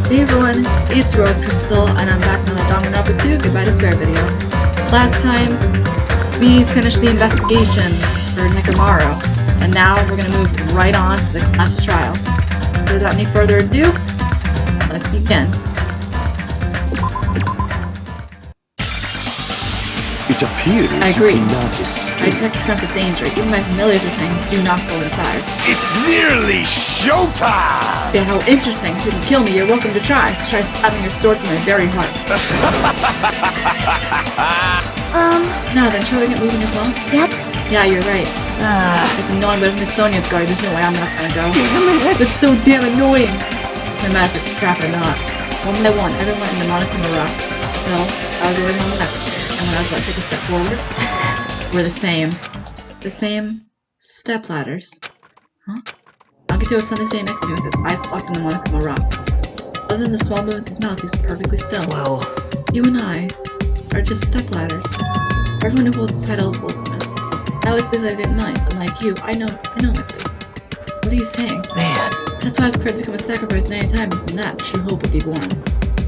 Hey everyone, it's Rose Crystal, and I'm back on the Danganronpa 2 Goodbye Despair video. Last time, we finished the investigation for Nekomaru, and now we're gonna move right on to the class trial. So without any further ado, let's begin. It appears I agree. you cannot I escape. detect a sense of danger. Even my familiars are saying, do not go inside. It's nearly showtime! Yeah, how interesting. If you can kill me, you're welcome to try. Just try stabbing your sword through my very heart. Now then, shall we get moving as well? Yep. Yeah, you're right. It's annoying, but if Miss Sonia's guard, there's no way I'm not gonna go. Damn it! It's so damn annoying! No matter if it's trap or not. One by one, everyone in the Monokuma rock. So, I was already on the left. And when I was about to take a step forward, we're the same. The same step ladders. Huh? Agito was suddenly standing next to me with his eyes locked on the Monokuma rock. Other than the small movements in his mouth, he was perfectly still. Well, You and I are just step ladders. Everyone who holds the title of Goldsmiths. I always believed I didn't mind, but like you, I know my place. What are you saying? man. That's why I was prepared to become a sacrifice at any time, and from that, true hope would be born.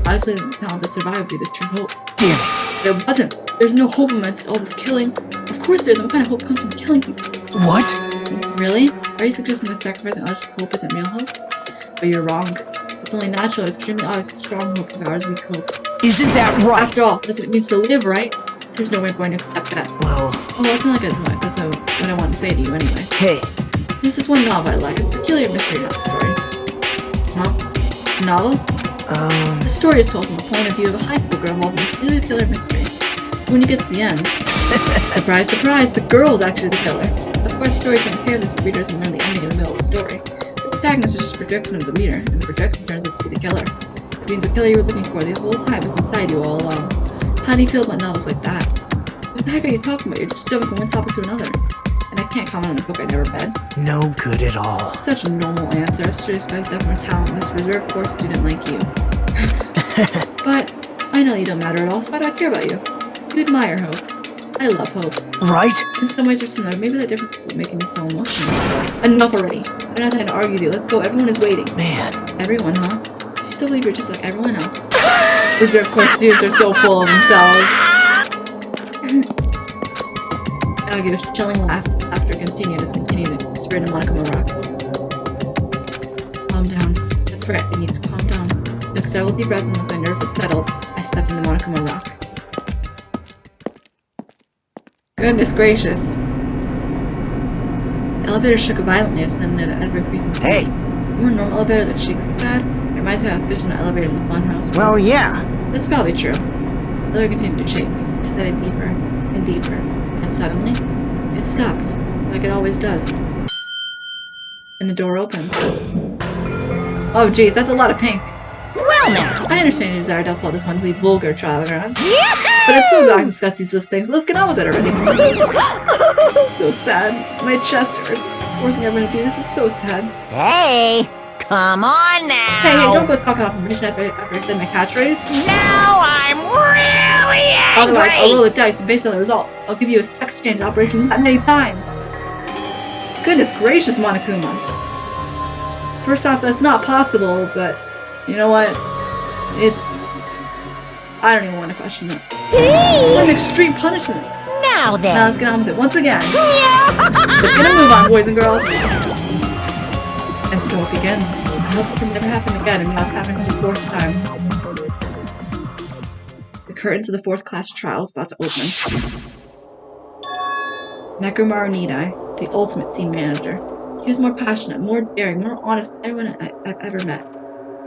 I was believing that the talent to survive would be the true hope. Damn it. There wasn't. There's no hope amidst all this killing. Of course there isn't. What kind of hope comes from killing people? What? Really? Are you suggesting that sacrificing others for hope isn't real hope? But you're wrong. It's only natural and extremely obvious that strong hope devours weak hope. Isn't that right? After all, that's what it means to live, right? There's no way I'm going to accept that. Well, It's not like that's what I wanted to say to you anyway. hey. There's this one novel I like. It's a peculiar mystery story. Huh? Novel? The story is told from the point of view of a high school girl involved in a serial killer mystery. When you get to the end, surprise, surprise, the girl is actually the killer. Of course, the story is unfair to the reader isn't merely ending in the middle of the story. The protagonist is just a projection of the reader, and the projection turns out to be the killer. It means the killer you were looking for the whole time is inside you all along. How do you feel about novels like that? What the heck are you talking about? You're just jumping from one topic to another. And I can't comment on a book I never read. No good at all. Such a normal answer. I should expect that from a talentless, reserved course student like you. But I know you don't matter at all, so why do I care about you? You admire hope. I love hope. Right? In some ways we're similar. Maybe the difference is what making me so emotional. Enough already. I'm not trying to argue with you. Let's go. Everyone is waiting. Man. Everyone, huh? So you still believe you're just like everyone else? Reserved course students are so full of themselves. I'll give a chilling laugh after continued to spirit in Monokuma rock. Calm down. That's right, I need to calm down. Took several deep breaths and once my nerves had settled, I stepped into Monokuma rock. Goodness gracious. The elevator shook violently as it at ever-increasing speed. Hey. You were a normal elevator that shakes this bad? It reminds me of a fictional elevator in the Funhouse. Well, yeah. That's probably true. The elevator continued to shake, descending deeper and deeper, and suddenly, it stopped, like it always does. And the door opens. Oh geez, that's a lot of pink. Well now. I understand your desire to upload this one vulgar trial grounds. But it's so dark and discuss these things, so let's get on with it already. So sad. My chest hurts. Forcing everyone to do this is so sad. Hey, come on now. Hey, don't go talking off permission after I said my catchphrase. Now I'm really angry. Otherwise, I'll roll the dice and based on the result, I'll give you a sex change operation that many times. Goodness gracious, Monokuma. First off, that's not possible, but you know what? I don't even want to question it. What an extreme punishment. Now then. Now let's get on with it once again. Let's get a move on, boys and girls. And so it begins. I hope this will never happen again, and now it's happening for the fourth time. The curtains of the fourth class trial is about to open. Nekomaru Nidai, the ultimate scene manager. He was more passionate, more daring, more honest than anyone I've ever met.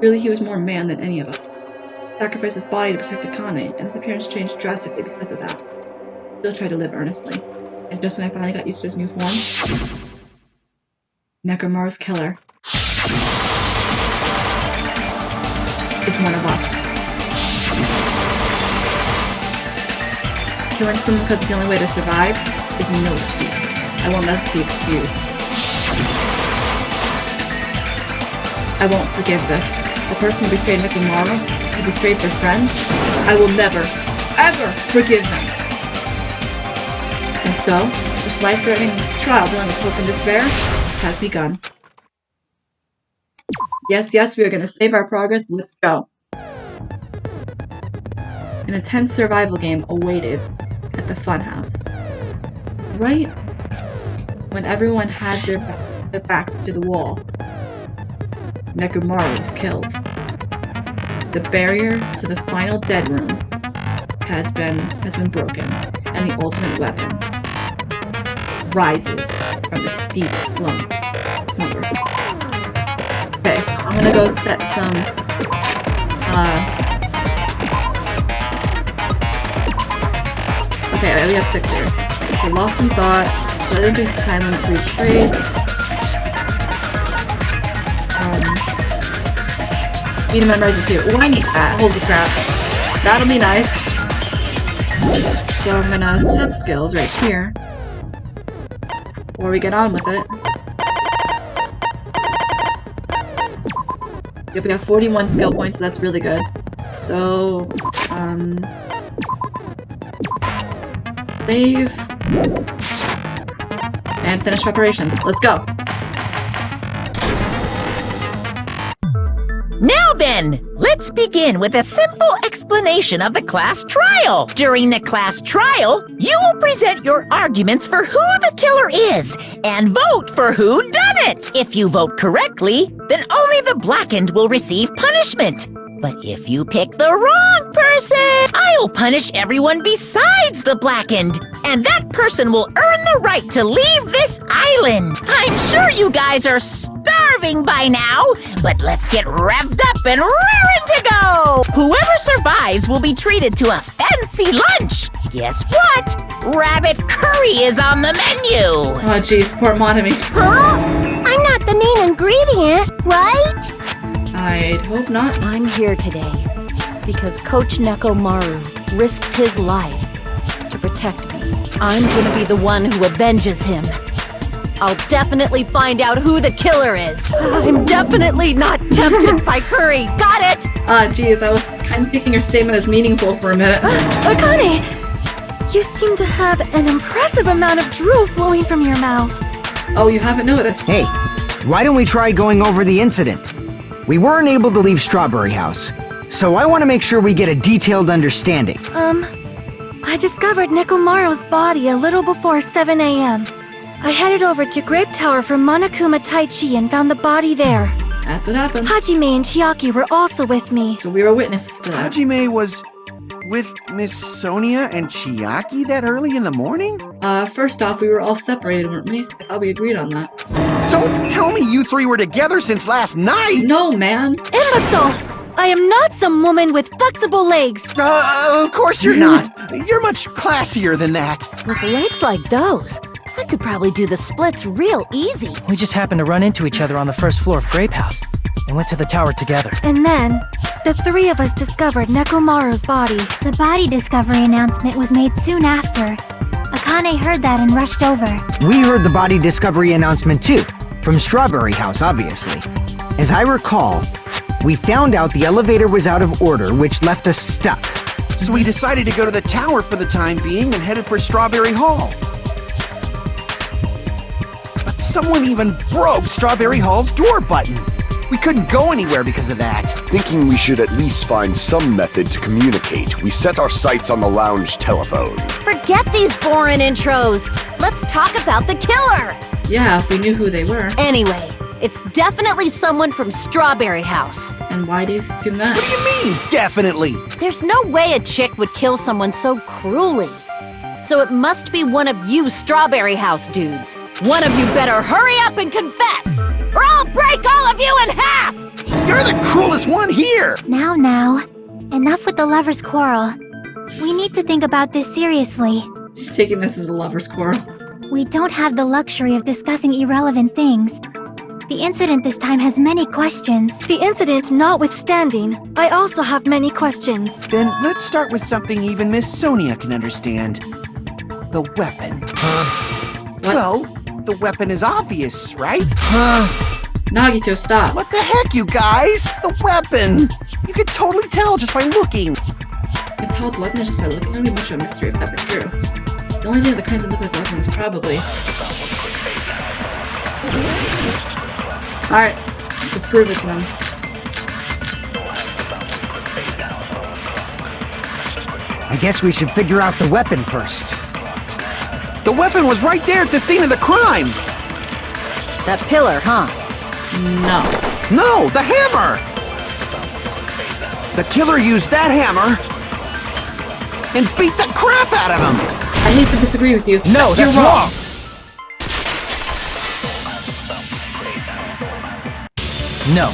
Really, he was more man than any of us. He sacrificed his body to protect Akane, and his appearance changed drastically because of that. He still tried to live earnestly. And just when I finally got used to his new form, Nekomaru's killer is one of us. Killing someone because it's the only way to survive is no excuse. I won't let this be excused. I won't forgive this. The person who betrayed Nekomaru, who betrayed their friends, I will never, ever forgive them. And so, this life-threatening trial dealing with hope and despair has begun. Yes, we are gonna save our progress. Let's go. An intense survival game awaited at the Funhouse. Right when everyone had their backs to the wall, Nekomaru was killed. The barrier to the final dead room has been broken, and the ultimate weapon rises from its deep slumber. Okay, so I'm gonna go set some okay, we have 6 here. Okay, so Lost in Thought, slightly increase the time limit for each phrase. Need to memorize it too. Oh, I need that. Holy crap. That'll be nice. So I'm gonna set skills right here. Before we get on with it. Yep, we got 41 skill points, so that's really good. So, save. And finish preparations. Let's go. Now then, let's begin with a simple explanation of the class trial. During the class trial, you will present your arguments for who the killer is and vote for who done it. If you vote correctly, then only the blackened will receive punishment. But if you pick the wrong person, I'll punish everyone besides the blackened, and that person will earn the right to leave this island. I'm sure you guys are starving by now, but let's get revved up and raring to go! Whoever survives will be treated to a fancy lunch. Guess what? Rabbit curry is on the menu! Oh jeez, poor Monami. Huh? I'm not the main ingredient, right? I'd hope not. I'm here today because Coach Nekomaru risked his life to protect me. I'm gonna be the one who avenges him. I'll definitely find out who the killer is. I'm definitely not tempted by curry. Got it? Geez, I was kind of taking your statement as meaningful for a minute. Akane, you seem to have an impressive amount of drool flowing from your mouth. Oh, you haven't noticed. Hey, why don't we try going over the incident? We weren't able to leave Strawberry House, so I want to make sure we get a detailed understanding. I discovered Nekomaru's body a little before 7 a.m. I headed over to Grape Tower from Monokuma Taichi and found the body there. That's what happened. Hajime and Chiaki were also with me. So we were witnesses to that. Hajime was with Miss Sonia and Chiaki that early in the morning? First off, we were all separated, weren't we? I thought we agreed on that. Don't tell me you three were together since last night! No, man. Imbecile! I am not some woman with flexible legs. Of course you're not. You're much classier than that. With legs like those, I could probably do the splits real easy. We just happened to run into each other on the first floor of Grape House and went to the tower together. And then, the three of us discovered Nekomaru's body. The body discovery announcement was made soon after. Akane heard that and rushed over. We heard the body discovery announcement too, from Strawberry House, obviously. As I recall, we found out the elevator was out of order, which left us stuck. So we decided to go to the tower for the time being and headed for Strawberry Hall. But someone even broke Strawberry Hall's door button. We couldn't go anywhere because of that. Thinking we should at least find some method to communicate, we set our sights on the lounge telephone. Forget these boring intros. Let's talk about the killer. Yeah, if we knew who they were. Anyway, it's definitely someone from Strawberry House. And why do you assume that? What do you mean, definitely? There's no way a chick would kill someone so cruelly. So it must be one of you Strawberry House dudes. One of you better hurry up and confess, or I'll break all of you in half! You're the cruelest one here! Now, enough with the lovers' quarrel. We need to think about this seriously. She's taking this as a lover's quarrel. We don't have the luxury of discussing irrelevant things. The incident this time has many questions. The incident notwithstanding, I also have many questions. Then let's start with something even Miss Sonia can understand. The weapon. What? Well, the weapon is obvious, right? Nagito, stop. What the heck, you guys? The weapon! You could totally tell just by looking. You can tell the weapon is just by looking. It would be much of a mystery if that were true. The only thing that kinds of look like weapons probably. Alright. Let's prove it to them. I guess we should figure out the weapon first. The weapon was right there at the scene of the crime! That pillar, huh? No. No, the hammer! The killer used that hammer and beat the crap out of him! I hate to disagree with you. No, You're that's wrong. No,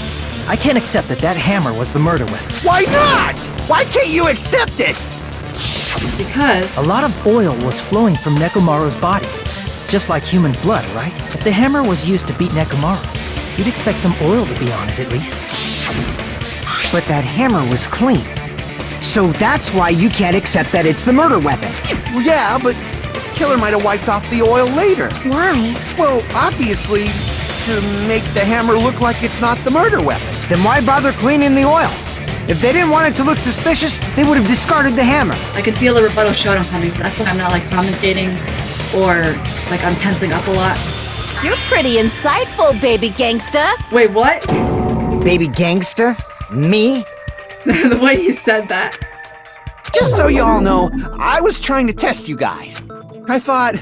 I can't accept that hammer was the murder weapon. Why not? Why can't you accept it? Because A lot of oil was flowing from Nekomaru's body. Just like human blood, right? If the hammer was used to beat Nekomaru, you'd expect some oil to be on it at least. But that hammer was clean. So that's why you can't accept that it's the murder weapon. Well, yeah, but the killer might have wiped off the oil later. Why? Well, obviously, to make the hammer look like it's not the murder weapon. Then why bother cleaning the oil? If they didn't want it to look suspicious, they would have discarded the hammer. I can feel a rebuttal showdown coming, so that's why I'm not like commentating or like I'm tensing up a lot. You're pretty insightful, baby gangsta. Wait, what? Baby gangster? Me? The way you said that. Just so you all know, I was trying to test you guys. I thought,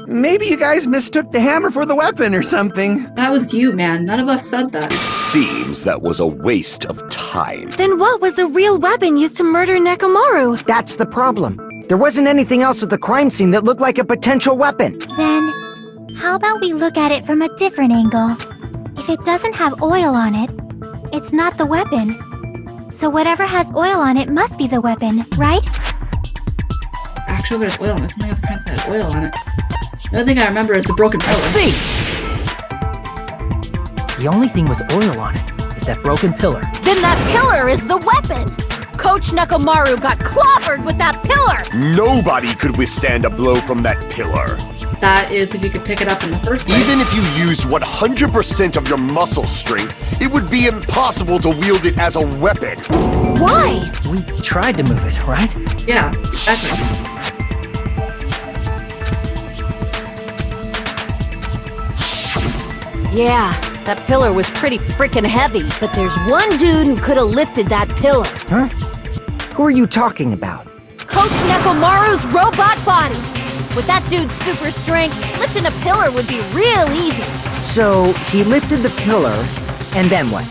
maybe you guys mistook the hammer for the weapon or something. That was you, man. None of us said that. Seems that was a waste of time. Then what was the real weapon used to murder Nekomaru? That's the problem. There wasn't anything else at the crime scene that looked like a potential weapon. Then, how about we look at it from a different angle? If it doesn't have oil on it, it's not the weapon. So whatever has oil on it must be the weapon, right? Actually, but it's oil on it. Something else that has oil on it. The other thing I remember is the broken pillar. See! The only thing with oil on it is that broken pillar. Then that pillar is the weapon! Coach Nekomaru got clobbered with that pillar! Nobody could withstand a blow from that pillar. That is if you could pick it up in the first place. Even if you used 100% of your muscle strength, it would be impossible to wield it as a weapon. Why? We tried to move it, right? Yeah, exactly. Yeah, that pillar was pretty freaking heavy, but there's one dude who could have lifted that pillar. Huh? Who are you talking about? Coach Nekomaru's robot body! With that dude's super strength, lifting a pillar would be real easy. So, he lifted the pillar, and then what?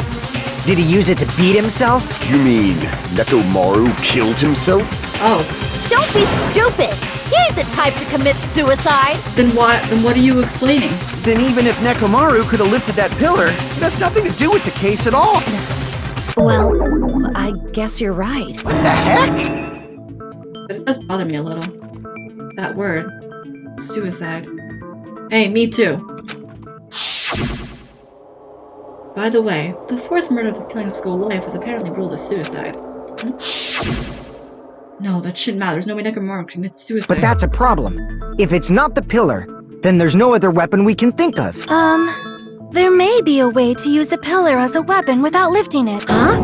Did he use it to beat himself? You mean Nekomaru killed himself? Oh, Don't be stupid! He ain't the type to commit suicide! then what are you explaining? Then even if Nekomaru could have lifted that pillar, it has nothing to do with the case at all. Well, I guess you're right. What the heck? But it does bother me a little. That word. Suicide. Hey, me too. By the way, the fourth murder for killing a school life was apparently ruled as suicide. No, that shouldn't matter. There's no way Nekomaru commits suicide. But that's a problem. If it's not the pillar, then there's no other weapon we can think of. There may be a way to use the pillar as a weapon without lifting it. Huh?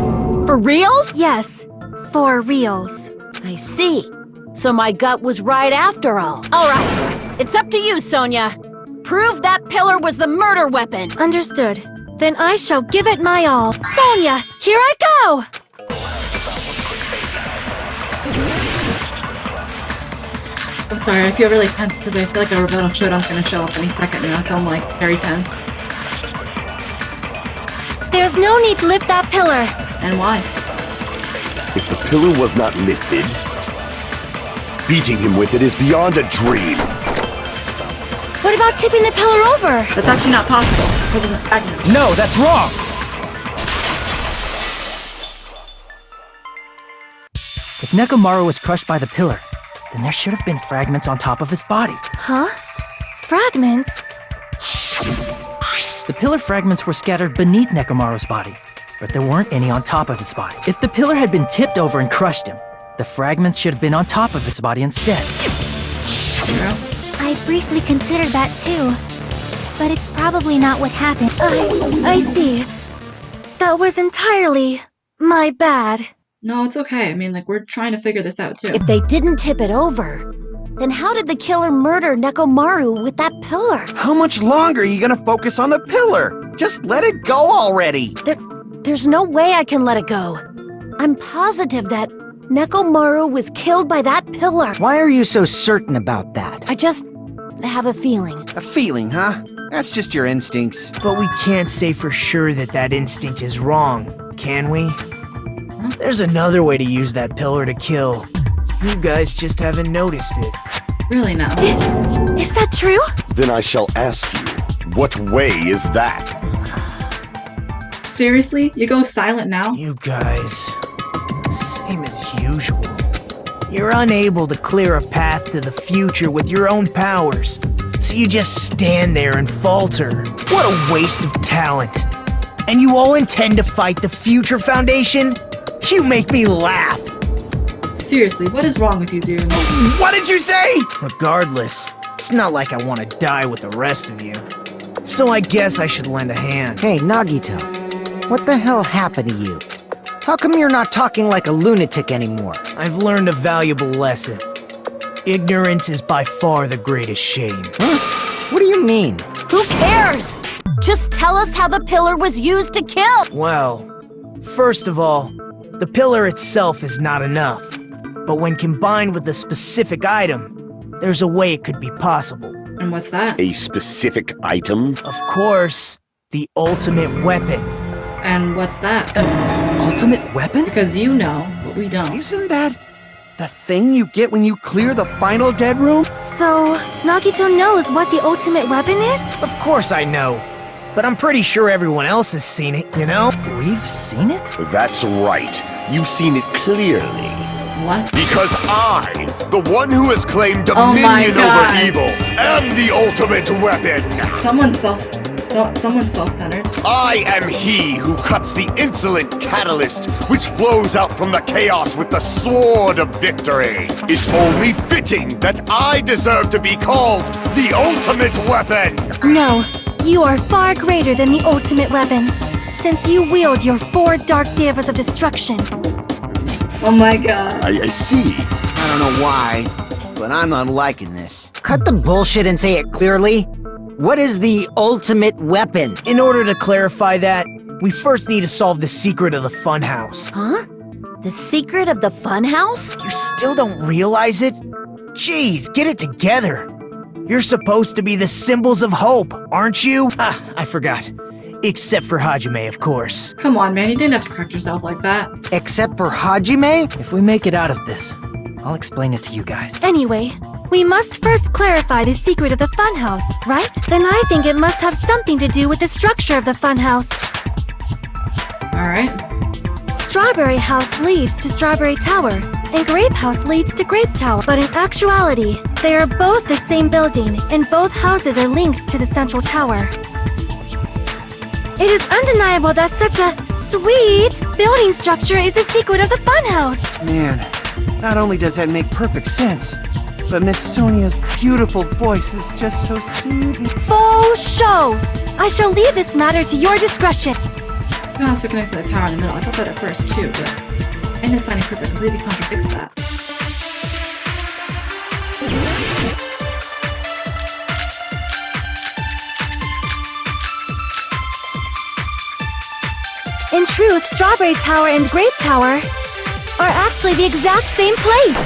For reals? Yes, for reals. I see. So my gut was right after all. Alright, it's up to you, Sonia. Prove that pillar was the murder weapon. Understood. Then I shall give it my all. Sonia, here I go! I'm sorry, I feel really tense because I feel like a rebuttal showdown's gonna show up any second now, so I'm like very tense. There's no need to lift that pillar. And why? If the pillar was not lifted, beating him with it is beyond a dream. What about tipping the pillar over? That's actually not possible because of the fragment. No, that's wrong! If Nekomaru was crushed by the pillar, then there should have been fragments on top of his body. Huh? Fragments? The pillar fragments were scattered beneath Nekomaru's body, but there weren't any on top of his body. If the pillar had been tipped over and crushed him, the fragments should have been on top of his body instead. True. I briefly considered that too. But it's probably not what happened. I see. That was entirely my bad. No, it's okay. I mean, like, we're trying to figure this out too. If they didn't tip it over, Then how did the killer murder Nekomaru with that pillar? How much longer are you gonna focus on the pillar? Just let it go already! There's no way I can let it go. I'm positive that Nekomaru was killed by that pillar. Why are you so certain about that? I just have a feeling. A feeling, huh? That's just your instincts. But we can't say for sure that that instinct is wrong, can we? There's another way to use that pillar to kill. You guys just haven't noticed it. Really now? Is that true? Then I shall ask you, what way is that? Seriously? You go silent now? You guys, same as usual. You're unable to clear a path to the future with your own powers, so you just stand there and falter. What a waste of talent. And you all intend to fight the Future Foundation? You make me laugh. Seriously, what is wrong with you, dude? What did you say? Regardless, it's not like I want to die with the rest of you. So I guess I should lend a hand. Hey, Nagito, what the hell happened to you? How come you're not talking like a lunatic anymore? I've learned a valuable lesson. Ignorance is by far the greatest shame. Huh? What do you mean? Who cares? Just tell us how the pillar was used to kill. Well, first of all, the pillar itself is not enough. But when combined with a specific item, there's a way it could be possible. And what's that? A specific item? Of course, the ultimate weapon. And what's that? Ultimate weapon? Because you know, but we don't. Isn't that the thing you get when you clear the final dead room? So, Nagito knows what the ultimate weapon is? Of course I know. But I'm pretty sure everyone else has seen it, you know? We've seen it? That's right. You've seen it clearly. What? Because I, the one who has claimed Oh my dominion God. over evil, am the ultimate weapon. Someone's self-centered. I am he who cuts the insolent catalyst which flows out from the chaos with the sword of victory. It's only fitting that I deserve to be called the ultimate weapon. No, you are far greater than the ultimate weapon, since you wield your 4 dark devas of destruction. Oh my god. I see. I don't know why, but I'm not liking this. Cut the bullshit and say it clearly. What is the ultimate weapon? In order to clarify that, we first need to solve the secret of the Funhouse. Huh? The secret of the funhouse? You still don't realize it? Jeez, get it together. You're supposed to be the symbols of hope, aren't you? Ah, I forgot. Except for Hajime, of course. Come on, man, you didn't have to correct yourself like that. Except for Hajime? If we make it out of this, I'll explain it to you guys. Anyway, we must first clarify the secret of the funhouse, right? Then I think it must have something to do with the structure of the funhouse. Alright. Strawberry House leads to Strawberry Tower, and Grape House leads to Grape Tower. But in actuality, they are both the same building, and both houses are linked to the central tower. It is undeniable that such a sweet building structure is the secret of the funhouse. Man, not only does that make perfect sense, but Miss Sonia's beautiful voice is just so soothing. Faux show! I shall leave this matter to your discretion. You also connect to the tower in the middle. I thought that at first too, but I ended up finding proof that completely contradicts that. In truth, Strawberry Tower and Grape Tower are actually the exact same place.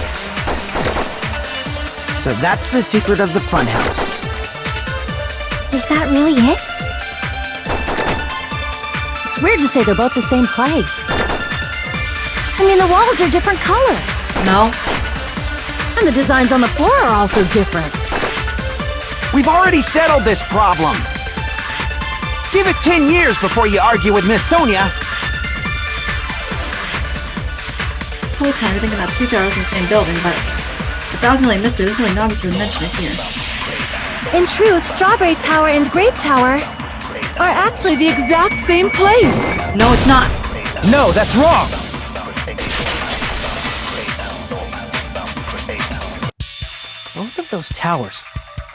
So that's the secret of the funhouse. Is that really it? It's weird to say they're both the same place. I mean, the walls are different colors. No? And the designs on the floor are also different. We've already settled this problem. Give it 10 years before you argue with Miss Sonia. This whole time you're thinking that two towers in the same building, but if that was really a mystery, there's really not much to mention it here. In truth, Strawberry Tower and Grape Tower are actually the exact same place. No, it's not. No, that's wrong! Both of those towers,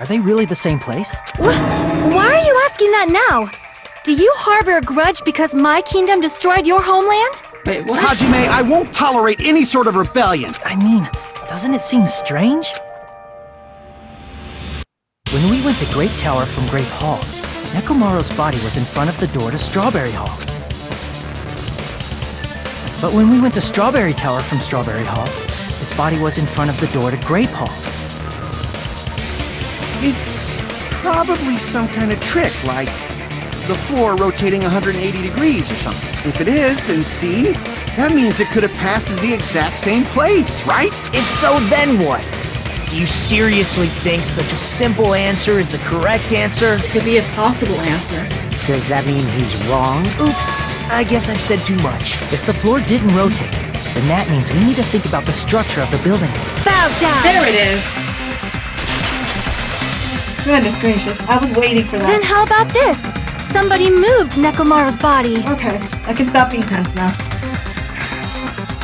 are they really the same place? Why are you asking that now? Do you harbor a grudge because my kingdom destroyed your homeland? Wait, what? Hajime, I won't tolerate any sort of rebellion. I mean, doesn't it seem strange? When we went to Grape Tower from Grape Hall, Nekomaru's body was in front of the door to Strawberry Hall. But when we went to Strawberry Tower from Strawberry Hall, his body was in front of the door to Grape Hall. It's probably some kind of trick, like the floor rotating 180 degrees or something. If it is, then see? That means it could have passed as the exact same place, right? If so, then what? Do you seriously think such a simple answer is the correct answer? It could be a possible answer. Does that mean he's wrong? Oops, I guess I've said too much. If the floor didn't rotate, then that means we need to think about the structure of the building. Bow down! There it is! Goodness gracious, I was waiting for that. Then how about this? Somebody moved Nekomaru's body. Okay, I can stop being tense now.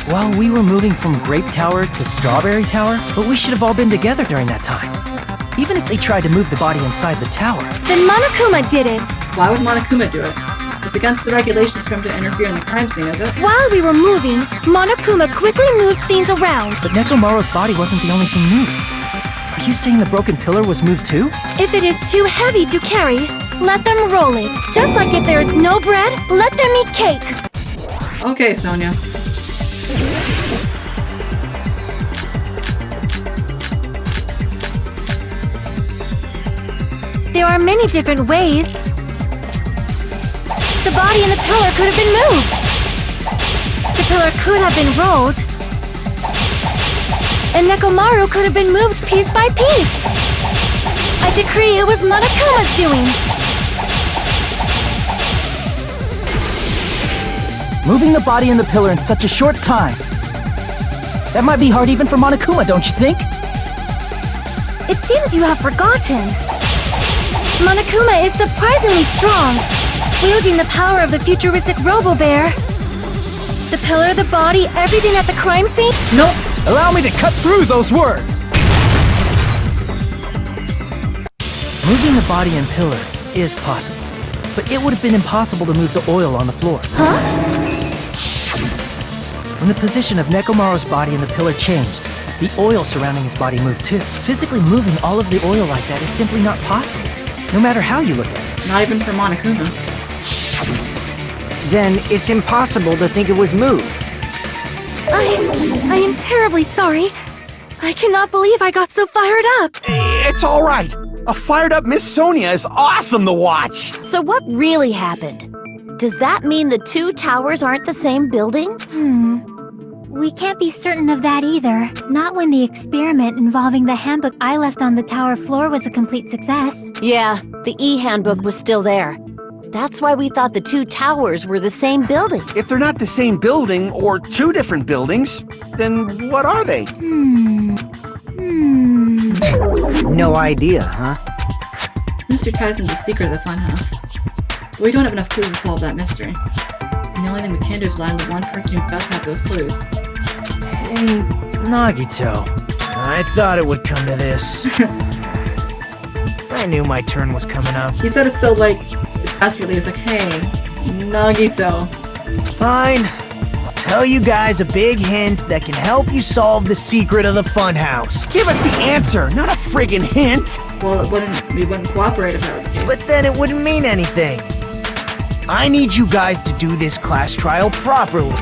Well, we were moving from Grape Tower to Strawberry Tower, but we should have all been together during that time. Even if they tried to move the body inside the tower. Then Monokuma did it. Why would Monokuma do it? It's against the regulations for him to interfere in the crime scene, is it? While we were moving, Monokuma quickly moved things around. But Nekomaru's body wasn't the only thing moved. Are you saying the broken pillar was moved too? If it is too heavy to carry, let them roll it. Just like if there is no bread, let them eat cake. Okay, Sonia. There are many different ways. The body and the pillar could have been moved. The pillar could have been rolled. And Nekomaru could have been moved piece by piece. I decree it was Monokuma's doing. Moving the body and the pillar in such a short time. That might be hard even for Monokuma, don't you think? It seems you have forgotten. Monokuma is surprisingly strong, wielding the power of the futuristic Robo-Bear. The pillar, the body, everything at the crime scene? Nope. Allow me to cut through those words! Moving the body and pillar is possible, but it would have been impossible to move the oil on the floor. Huh? When the position of Nekomaru's body and the pillar changed, the oil surrounding his body moved too. Physically moving all of the oil like that is simply not possible, no matter how you look at it. Not even for Monokuma. Then it's impossible to think it was moved. I am terribly sorry. I cannot believe I got so fired up. It's all right. A fired-up Miss Sonia is awesome to watch. So what really happened? Does that mean the two towers aren't the same building? We can't be certain of that either. Not when the experiment involving the handbook I left on the tower floor was a complete success. Yeah, the e-handbook was still there. That's why we thought the two towers were the same building. If they're not the same building or two different buildings, then what are they? No idea, huh? Mr. Tyson's the secret of the funhouse. We don't have enough clues to solve that mystery. And the only thing we can do is land the one person who does have those clues. Hey, Nagito. I thought it would come to this. I knew my turn was coming up. He said it so, like, desperately. He's like, hey, Nagito. Fine. I'll tell you guys a big hint that can help you solve the secret of the funhouse. Give us the answer, not a friggin' hint. Well, we wouldn't cooperate if that were the case. But then it wouldn't mean anything. I need you guys to do this class trial properly.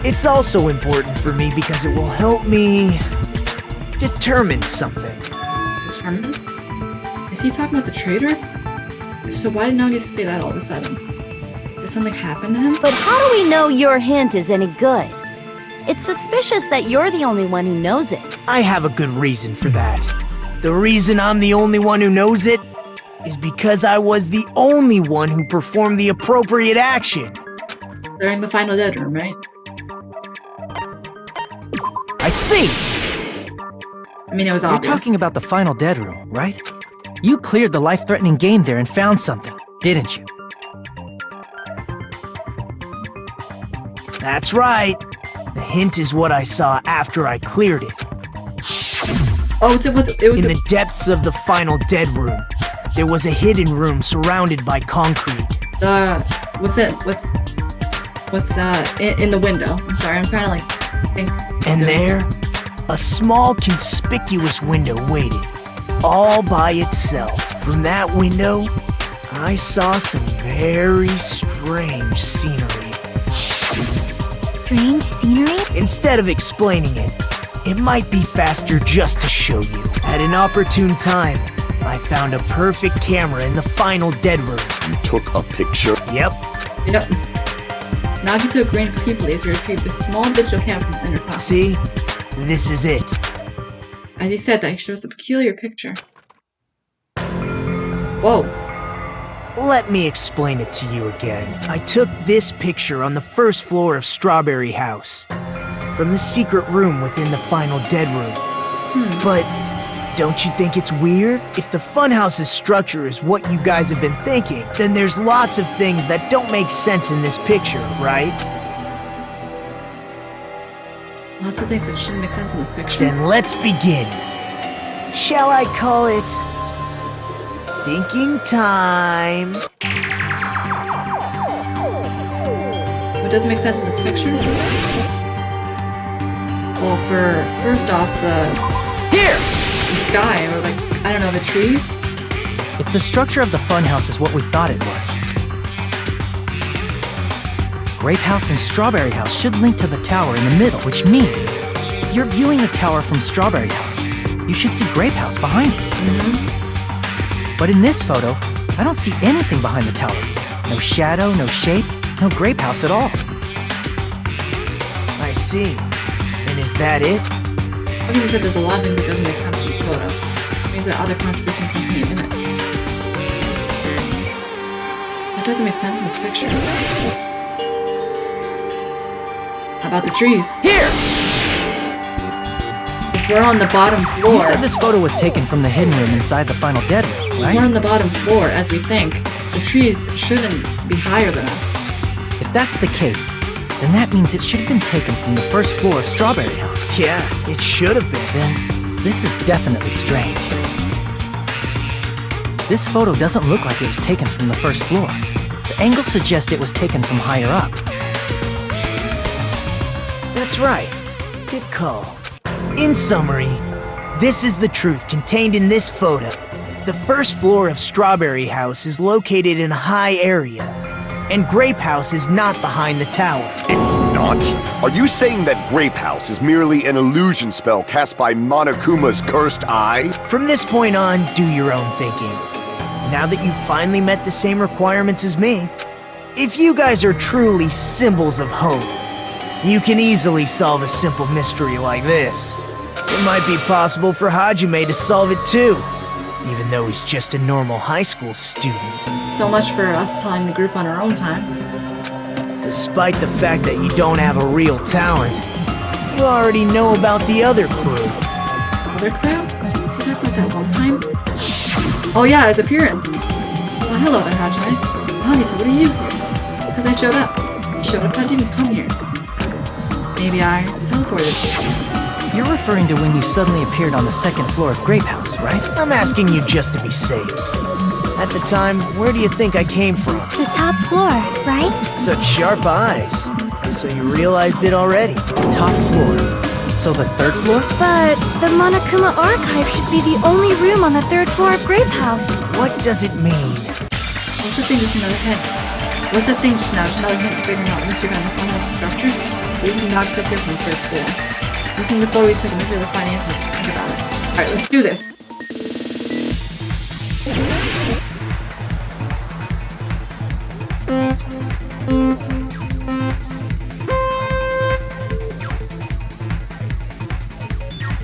It's also important for me because it will help me determine something. Determine? Is he talking about the traitor? So why did Nagito say that all of a sudden? Did something happen to him? But how do we know your hint is any good? It's suspicious that you're the only one who knows it. I have a good reason for that. The reason I'm the only one who knows it is because I was the only one who performed the appropriate action. During the final dead room, right? I see! I mean, it was You're obvious. talking about the final dead room, right? You cleared the life-threatening game there and found something, didn't you? That's right. The hint is what I saw after I cleared it. Oh, it was In the depths of the final dead room, there was a hidden room surrounded by concrete. What's in the window? I'm sorry, I'm trying to like think. And there, a small conspicuous window waited. all by itself. From that window, I saw some very strange scenery. Strange scenery? Instead of explaining it, it might be faster just to show you. At an opportune time, I found a perfect camera in the final dead room. You took a picture? Yep. Yep. Nagito Green Creep Laser retrieved a small digital camera from center pop. See? This is it. As he said that, he shows the peculiar picture. Whoa. Let me explain it to you again. I took this picture on the first floor of Strawberry House, from the secret room within the final dead room. But don't you think it's weird? If the Funhouse's structure is what you guys have been thinking, then there's lots of things that don't make sense in this picture, right? Lots of things that shouldn't make sense in this picture. Then let's begin. Shall I call it thinking time? What doesn't make sense in this picture? Well, first off, the sky, or like, I don't know, the trees? If the structure of the funhouse is what we thought it was, Grape House and Strawberry House should link to the tower in the middle, which means if you're viewing the tower from Strawberry House, you should see Grape House behind you. But in this photo, I don't see anything behind the tower. No shadow, no shape, no Grape House at all. I see. And is that it? Like I said, there's a lot of things that doesn't make sense in this photo. It means that other contradictions contained in it. What doesn't make sense in this picture? How about the trees? Here! If we're on the bottom floor... You said this photo was taken from the hidden room inside the final dead room, If right? we're on the bottom floor, as we think, the trees shouldn't be higher than us. If that's the case, then that means it should have been taken from the first floor of Strawberry House. Yeah, it should have been. Then, this is definitely strange. This photo doesn't look like it was taken from the first floor. The angle suggests it was taken from higher up. That's right. Good call. In summary, this is the truth contained in this photo. The first floor of Strawberry House is located in a high area, and Grape House is not behind the tower. It's not? Are you saying that Grape House is merely an illusion spell cast by Monokuma's cursed eye? From this point on, do your own thinking. Now that you've finally met the same requirements as me, if you guys are truly symbols of hope, you can easily solve a simple mystery like this. It might be possible for Hajime to solve it too, even though he's just a normal high school student. So much for us telling the group on our own time. Despite the fact that you don't have a real talent, you already know about the other clue. Other clue? Is he talking about that one time? Oh yeah, his appearance. Well, hello there, Hajime. Hajime, what are you here? Because I showed up. You showed up, how'd you even come here? Maybe I teleported. You're referring to when you suddenly appeared on the second floor of Grape House, right? I'm asking you just to be safe. At the time, where do you think I came from? The top floor, right? Such sharp eyes. So you realized it already. Top floor. So the third floor? But the Monokuma archive should be the only room on the third floor of Grape House. What does it mean? What's the thing just another hint? What's that thing just now? Just another hint of figuring out the mystery behind the funhouse structure? Leaves some dogs up here from the third floor. Using the photo we took, maybe they'll find answers. Think about it. Alright, let's do this.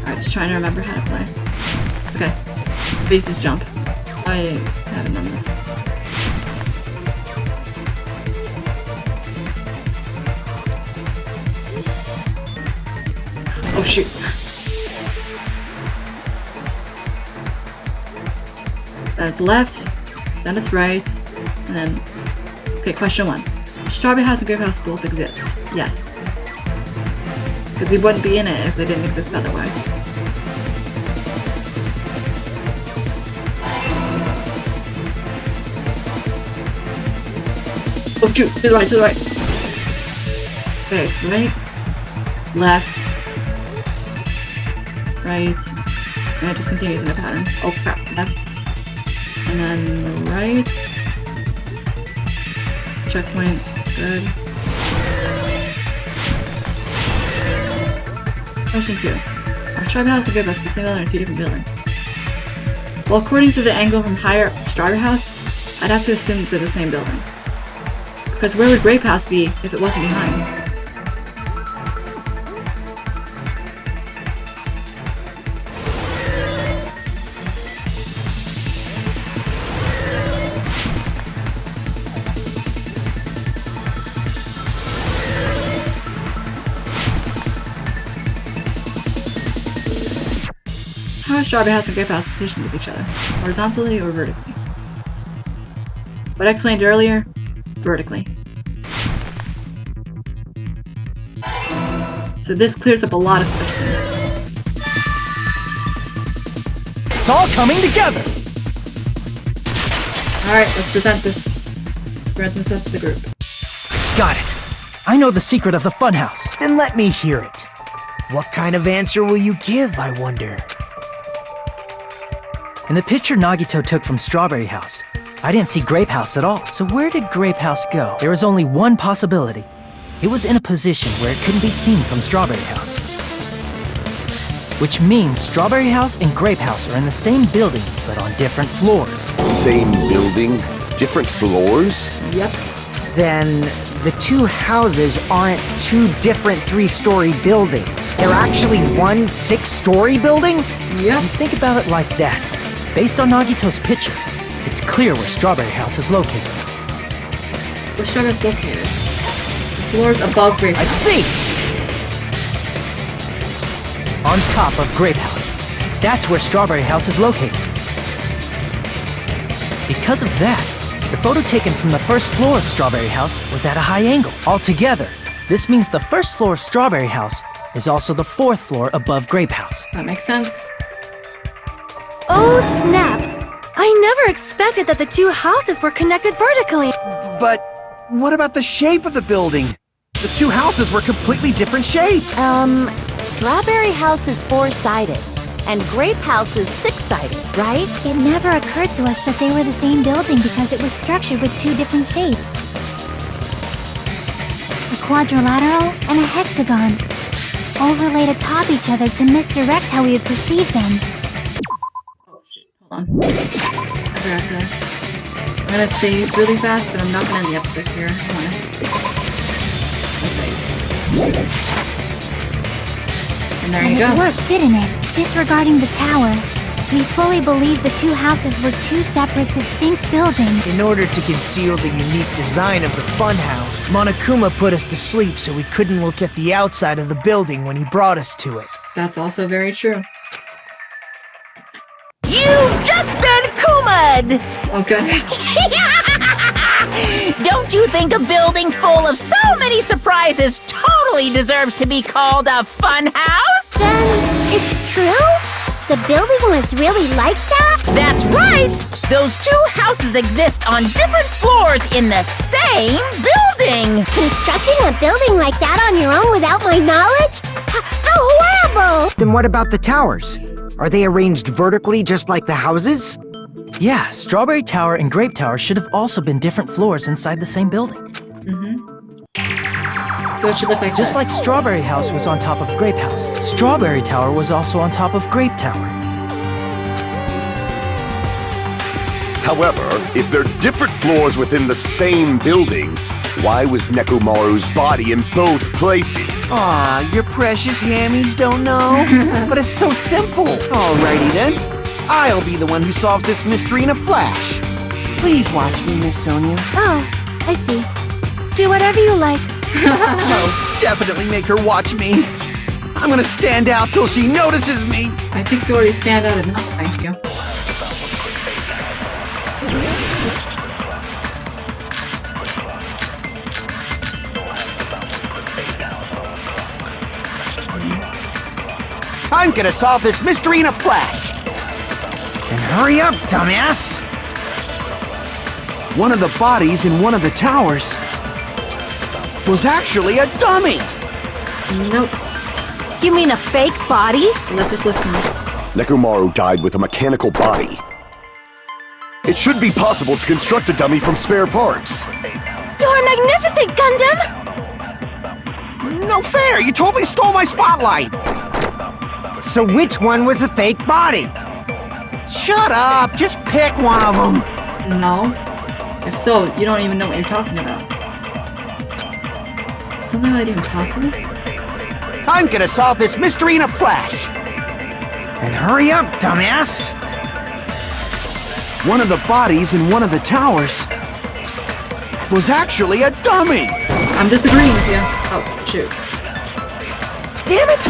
Alright, just trying to remember how to play. Okay. Bases jump. I haven't done this. Oh shoot. That's left, then it's right, and then... Okay, question 1. Strawberry House and Grape House both exist. Yes. Because we wouldn't be in it if they didn't exist otherwise. Oh shoot, to the right, to the right. Okay, right, left, right, And it just continues in a pattern. Oh crap, left. And then right. Checkpoint, good. Question 2. Are Strawberry House and Grape House the same building or 2 different buildings? Well, according to the angle from higher Strawberry House, I'd have to assume that they're the same building. Because where would Grape House be if it wasn't behind? How are Strawberry House and Grape House positioned with each other? Horizontally or vertically? What I explained earlier, vertically. So this clears up a lot of questions. It's all coming together! Alright, let's present this to the group. Got it. I know the secret of the funhouse. Then let me hear it. What kind of answer will you give, I wonder? In the picture Nagito took from Strawberry House, I didn't see Grape House at all. So where did Grape House go? There was only one possibility. It was in a position where it couldn't be seen from Strawberry House. Which means Strawberry House and Grape House are in the same building, but on different floors. Same building, different floors? Yep. Then the 2 houses aren't 2 different 3-story buildings. They're actually one 6-story building? Yep. You think about it like that. Based on Nagito's picture, it's clear where Strawberry House is located. Where Strawberry House is located? The floors above Grape House. I see! On top of Grape House. That's where Strawberry House is located. Because of that, the photo taken from the first floor of Strawberry House was at a high angle. Altogether, this means the first floor of Strawberry House is also the 4th floor above Grape House. That makes sense. Oh snap! I never expected that the 2 houses were connected vertically. But what about the shape of the building? The 2 houses were completely different shape. Strawberry House is 4-sided, and Grape House is 6-sided, right? It never occurred to us that they were the same building because it was structured with 2 different shapes. A quadrilateral and a hexagon, overlaid atop each other to misdirect how we would perceive them. Hold on. I forgot to... I'm gonna save really fast, but I'm not gonna end the episode here. Let's save. And there you go. It worked, didn't it? Disregarding the tower, we fully believed the 2 houses were 2 separate, distinct buildings. In order to conceal the unique design of the funhouse, Monokuma put us to sleep so we couldn't look at the outside of the building when he brought us to it. That's also very true. You've just been Kuma'd! Oh goodness. Don't you think a building full of so many surprises totally deserves to be called a fun house? Then, it's true? The building was really like that? That's right! Those 2 houses exist on different floors in the same building! Constructing a building like that on your own without my knowledge? How horrible! Then what about the towers? Are they arranged vertically just like the houses? Yeah, Strawberry Tower and Grape Tower should have also been different floors inside the same building. So it should look like Just this. like Strawberry House was on top of Grape House, Strawberry Tower was also on top of Grape Tower. However, if they're different floors within the same building, why was Nekomaru's body in both places? Aw, your precious hammies don't know? But it's so simple. Alrighty then. I'll be the one who solves this mystery in a flash. Please watch me, Miss Sonia. Oh, I see. Do whatever you like. Oh, definitely make her watch me. I'm gonna stand out till she notices me. I think you already stand out enough, thank you. I'm gonna solve this mystery in a flash. Then hurry up, dumbass! One of the bodies in one of the towers was actually a dummy. Nope. You mean a fake body? Let's just listen. Nekomaru died with a mechanical body. It should be possible to construct a dummy from spare parts. You're magnificent, Gundam! No fair! You totally stole my spotlight! So which one was the fake body? Shut up! Just pick one of them! No. If so, you don't even know what you're talking about. Is something like that even possible? I'm gonna solve this mystery in a flash! And hurry up, dumbass! One of the bodies in one of the towers was actually a dummy! I'm disagreeing with you. Oh, shoot. Damn it!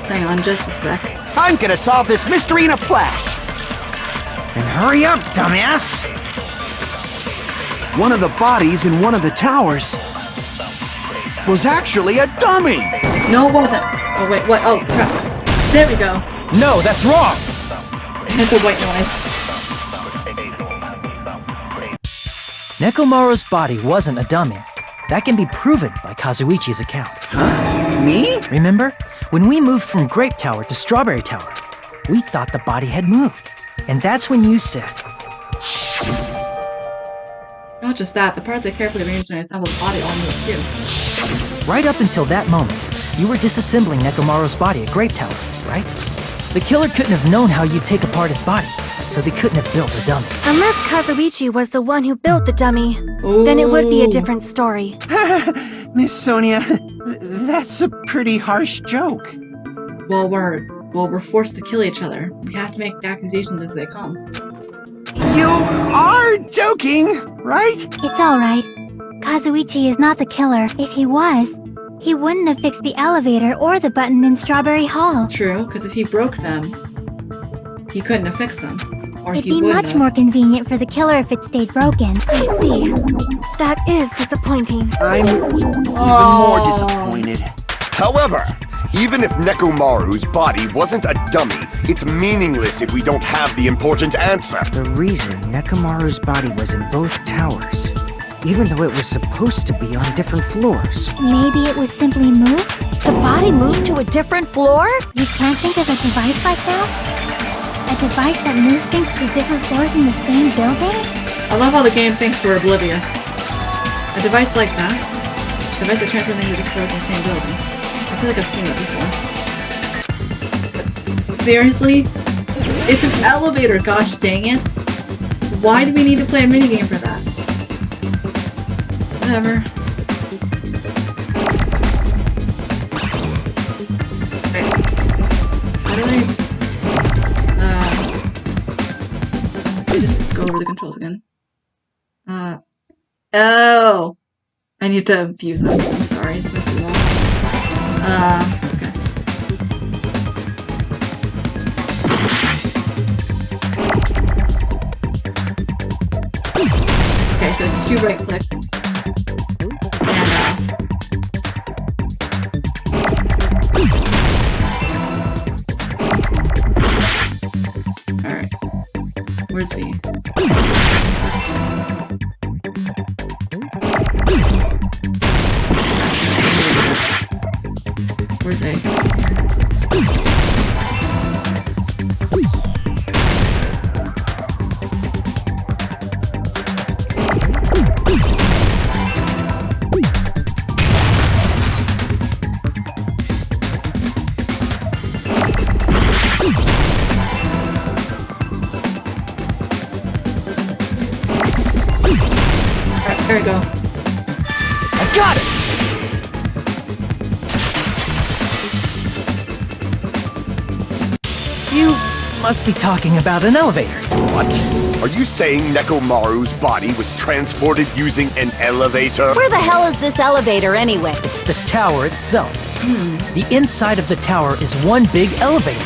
Hang on just a sec. I'm gonna solve this mystery in a flash! And hurry up, dumbass! One of the bodies in one of the towers was actually a dummy! No, it wasn't. Oh, wait, what? Oh, crap. There we go. No, that's wrong! Hit the white noise. Nekomaru's body wasn't a dummy. That can be proven by Kazuichi's account. Me? Remember? When we moved from Grape Tower to Strawberry Tower, we thought the body had moved. And that's when you said... Not just that, the parts I carefully arranged in Assemble's body all moved too. Right up until that moment, you were disassembling Nekomaru's body at Grape Tower, right? The killer couldn't have known how you'd take apart his body, so they couldn't have built a dummy. Unless Kazuichi was the one who built the dummy, then it would be a different story. Miss Sonia, that's a pretty harsh joke. Well, we're forced to kill each other. We have to make the accusations as they come. You are joking, right? It's alright. Kazuichi is not the killer. If he was, he wouldn't have fixed the elevator or the button in Strawberry Hall. True, because if he broke them, he couldn't have fixed them. Or It'd he be wouldn't much have. more convenient for the killer if it stayed broken. I see. That is disappointing. I'm even more disappointed. However, even if Nekomaru's body wasn't a dummy, it's meaningless if we don't have the important answer. The reason Nekomaru's body was in both towers, even though it was supposed to be on different floors. Maybe it was simply moved? The body moved to a different floor? You can't think of a device like that? A device that moves things to different floors in the same building? I love how the game thinks we're oblivious. A device like that? A device that transfers things to different floors in the same building. I feel like I've seen that before. But seriously? It's an elevator, gosh dang it. Why do we need to play a minigame for that? Whatever. Right. How do I... Let me just go over the controls again. Oh! I need to view them. I'm sorry, it's been too long. Okay. Okay, so it's 2 right clicks. And, alright. Where's V? Where's A? Alright, there we go. I got it! You must be talking about an elevator. What? Are you saying Nekomaru's body was transported using an elevator? Where the hell is this elevator anyway? It's the tower itself. The inside of the tower is one big elevator.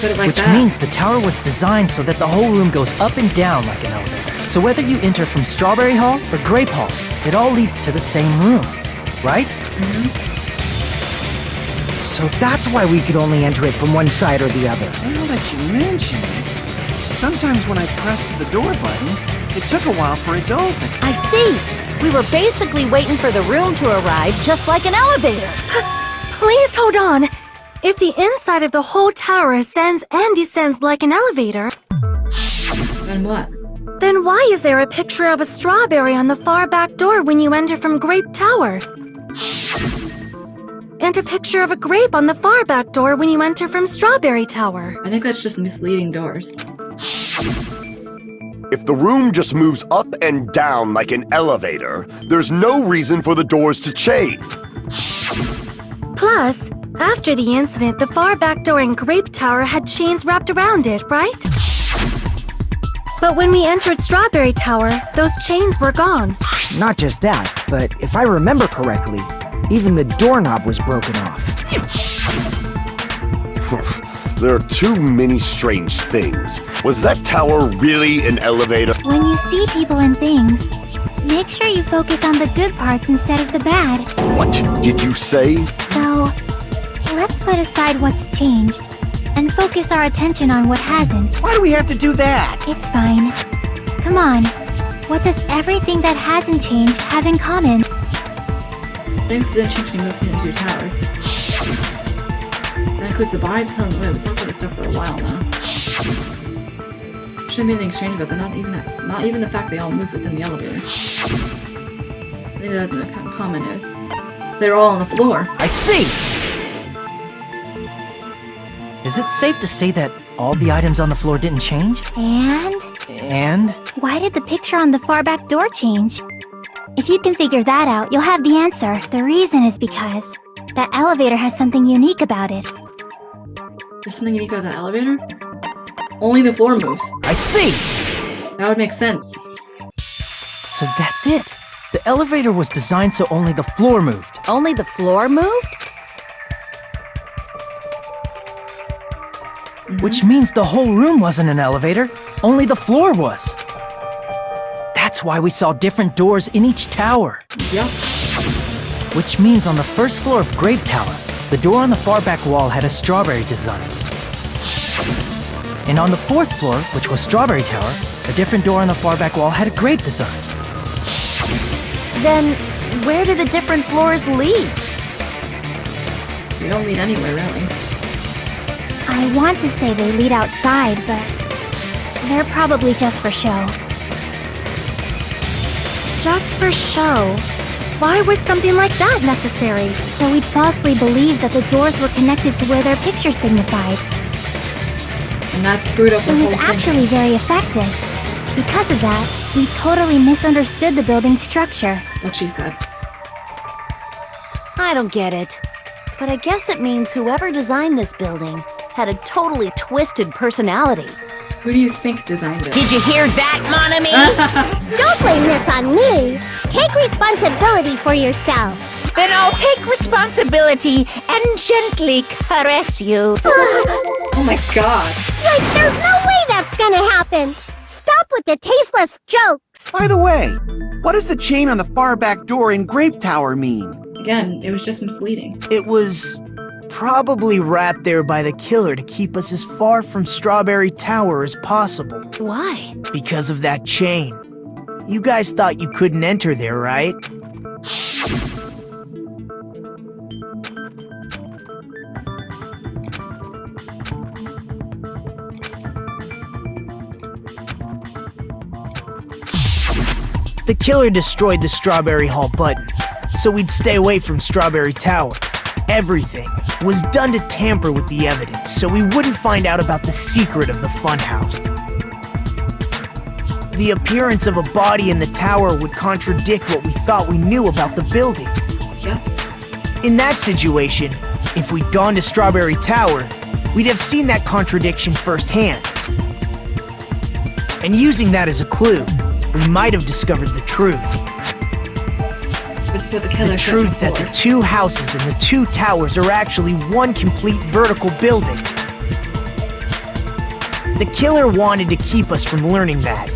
Put it like Which that. means the tower was designed so that the whole room goes up and down like an elevator. So whether you enter from Strawberry Hall or Grape Hall, it all leads to the same room, right? So that's why we could only enter it from one side or the other. Now that you mention it, sometimes when I pressed the door button, it took a while for it to open. I see. We were basically waiting for the room to arrive, just like an elevator. Please hold on. If the inside of the whole tower ascends and descends like an elevator, Then what? then why is there a picture of a strawberry on the far back door when you enter from Grape Tower? And a picture of a grape on the far back door when you enter from Strawberry Tower. I think that's just misleading doors. If the room just moves up and down like an elevator, there's no reason for the doors to change. Plus, after the incident, the far back door in Grape Tower had chains wrapped around it, right? But when we entered Strawberry Tower, those chains were gone. Not just that, but if I remember correctly, even the doorknob was broken off. There are too many strange things. Was that tower really an elevator? When you see people and things, make sure you focus on the good parts instead of the bad. What did you say? So, let's put aside what's changed and focus our attention on what hasn't. Why do we have to do that? It's fine. Come on. What does everything that hasn't changed have in common? Things didn't change when we moved to the two towers. That includes the body, the hill, and the way. We talked about this stuff for a while now. Shouldn't be anything strange about that, not even the fact they all move within the elevator. I think that's the common is they're all on the floor. I see! Is it safe to say that all the items on the floor didn't change? And? Why did the picture on the far back door change? If you can figure that out, you'll have the answer. The reason is because that elevator has something unique about it. There's something unique about that elevator? Only the floor moves. I see! That would make sense. So that's it. The elevator was designed so only the floor moved. Only the floor moved? Which means the whole room wasn't an elevator, only the floor was. That's why we saw different doors in each tower. Yep. Which means on the first floor of Grape Tower, the door on the far back wall had a strawberry design. And on the fourth floor, which was Strawberry Tower, a different door on the far back wall had a grape design. Then, where do the different floors lead? They don't lead anywhere, really. I want to say they lead outside, but they're probably just for show. Just for show? Why was something like that necessary? So we'd falsely believe that the doors were connected to where their picture signified. And that screwed up the It whole was thing. actually very effective. Because of that, we totally misunderstood the building's structure. What she said. I don't get it. But I guess it means whoever designed this building had a totally twisted personality. Who do you think designed it? Did you hear that, mon ami? Don't blame this on me. Take responsibility for yourself. Then I'll take responsibility and gently caress you. Oh my god. Like, there's no way that's gonna happen. Stop with the tasteless jokes. By the way, what does the chain on the far back door in Grape Tower mean? Again, it was just misleading. It was probably wrapped there by the killer to keep us as far from Strawberry Tower as possible. Why? Because of that chain. You guys thought you couldn't enter there, right? The killer destroyed the Strawberry Hall button, so we'd stay away from Strawberry Tower. Everything was done to tamper with the evidence, so we wouldn't find out about the secret of the funhouse. The appearance of a body in the tower would contradict what we thought we knew about the building. Yeah. In that situation, if we'd gone to Strawberry Tower, we'd have seen that contradiction firsthand. And using that as a clue, we might have discovered the truth. Which is what the killer The said truth that the before. two houses and the two towers are actually one complete vertical building. The killer wanted to keep us from learning that.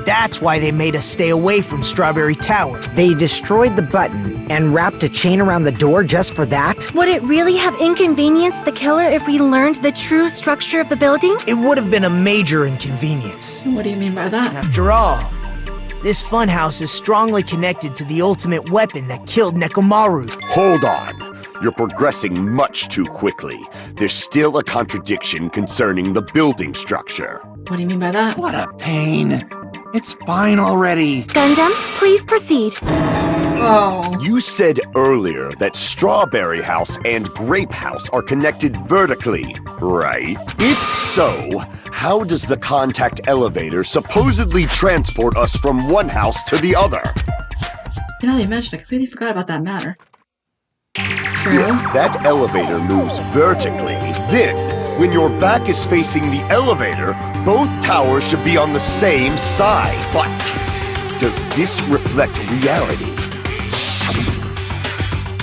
That's why they made us stay away from Strawberry Tower. They destroyed the button and wrapped a chain around the door just for that? Would it really have inconvenienced the killer if we learned the true structure of the building? It would have been a major inconvenience. What do you mean by that? After all, this funhouse is strongly connected to the ultimate weapon that killed Nekomaru. Hold on. You're progressing much too quickly. There's still a contradiction concerning the building structure. What do you mean by that? What a pain. It's fine already. Gundam, please proceed. Oh. You said earlier that Strawberry House and Grape House are connected vertically, right? If so, how does the contact elevator supposedly transport us from one house to the other? Now that you mentioned, I completely forgot about that matter. True. If that elevator moves vertically, then, when your back is facing the elevator, both towers should be on the same side. But, does this reflect reality?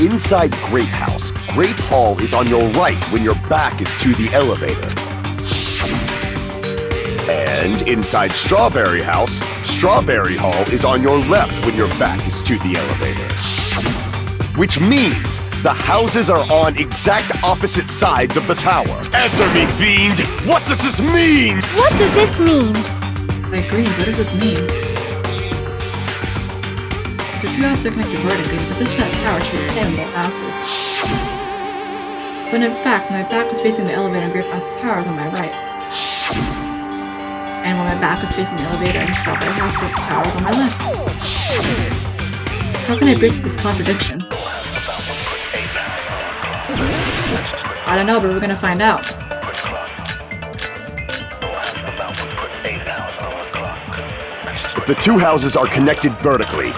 Inside Grape House, Grape Hall is on your right when your back is to the elevator. And inside Strawberry House, Strawberry Hall is on your left when your back is to the elevator. Which means the houses are on exact opposite sides of the tower. Answer me, fiend! What does this mean? What does this mean? I agree, what does this mean? The two houses are connected vertically. The position of that tower should be the same in both houses. But in fact, when my back was facing the elevator in Grape House, the tower is on my right. And when my back was facing the elevator in Strawberry House, the tower is on my left. How can I break this contradiction? I don't know, but we're gonna find out. If the two houses are connected vertically,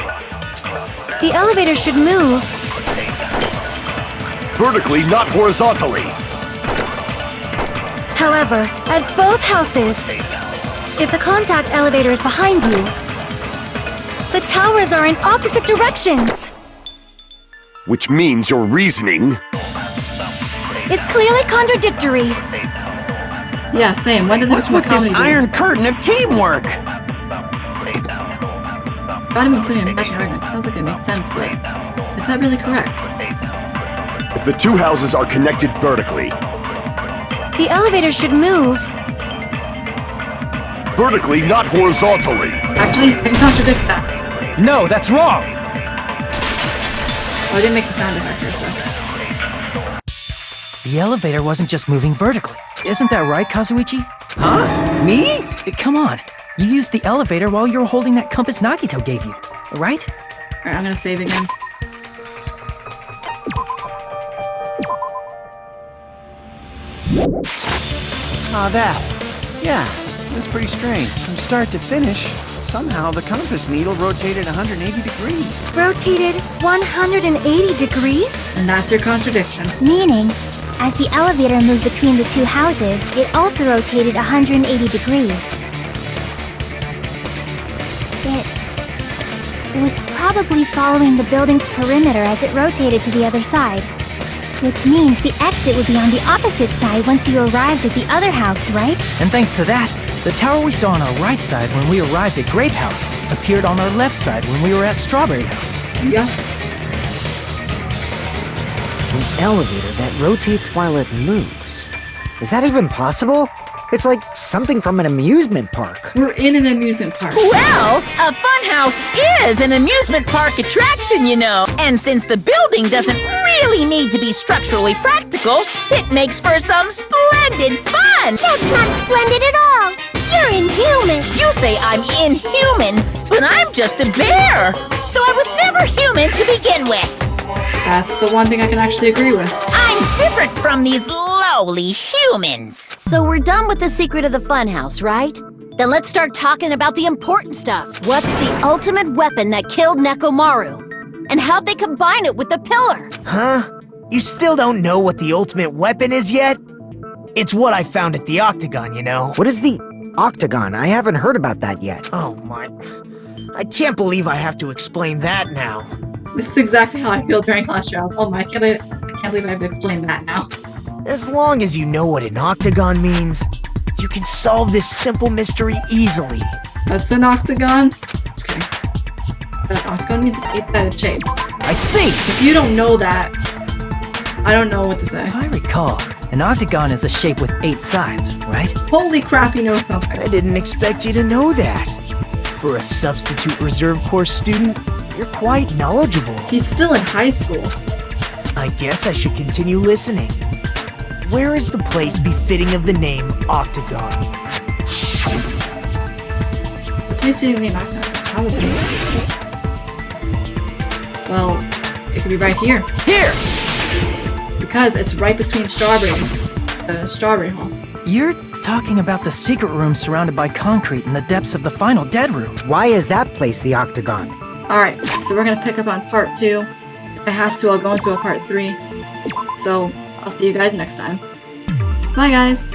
The elevator should move. vertically, not horizontally. However, at both houses, if the contact elevator is behind you, the towers are in opposite directions. Which means your reasoning. It's clearly contradictory. Yeah, same. When did What's with this iron curtain of teamwork? Not even including imaginary arguments. Sounds like it makes sense, but is that really correct? If the two houses are connected vertically, The elevator should move. vertically, not horizontally. Actually, I can contradict that. No, that's wrong! Oh, I didn't make the sound effect here, so. The elevator wasn't just moving vertically. Isn't that right, Kazuichi? Huh? Me? Come on. You used the elevator while you were holding that compass Nagito gave you, right? Alright, I'm gonna save again. Ah, that. Yeah, that's pretty strange. From start to finish, somehow the compass needle rotated 180 degrees. Rotated 180 degrees? And that's your contradiction. Meaning, as the elevator moved between the two houses, it also rotated 180 degrees. It was probably following the building's perimeter as it rotated to the other side. Which means the exit would be on the opposite side once you arrived at the other house, right? And thanks to that, the tower we saw on our right side when we arrived at Grape House appeared on our left side when we were at Strawberry House. Yeah. An elevator that rotates while it moves. Is that even possible? It's like something from an amusement park. We're in an amusement park. Well, a funhouse is an amusement park attraction, you know. And since the building doesn't really need to be structurally practical, it makes for some splendid fun. That's not splendid at all. You're inhuman. You say I'm inhuman, but I'm just a bear. So I was never human to begin with. That's the one thing I can actually agree with. I'm different from these lowly humans. So we're done with the secret of the funhouse, right? Then let's start talking about the important stuff. What's the ultimate weapon that killed Nekomaru? And how'd they combine it with the pillar? Huh? You still don't know what the ultimate weapon is yet? It's what I found at the Octagon, you know. What is the Octagon? I haven't heard about that yet. Oh my... I can't believe I have to explain that now. This is exactly how I feel during class trials. Oh my, I can't believe I have to explain that now. As long as you know what an octagon means, you can solve this simple mystery easily. That's an octagon? Okay. That octagon means it's eight-sided shape. I see! If you don't know that, I don't know what to say. If I recall, an octagon is a shape with 8 sides, right? Holy crap, you know something. I didn't expect you to know that. For a substitute reserve course student, you're quite knowledgeable. He's still in high school. I guess I should continue listening. Where is the place befitting of the name Octagon? The place being the Octagon, probably. Well, it could be right here. Here! Because it's right between Strawberry Hall. You're talking about the secret room surrounded by concrete in the depths of the final dead room. Why is that place the Octagon? Alright, so we're gonna pick up on part 2. If I have to, I'll go into a part 3. So, I'll see you guys next time. Bye guys!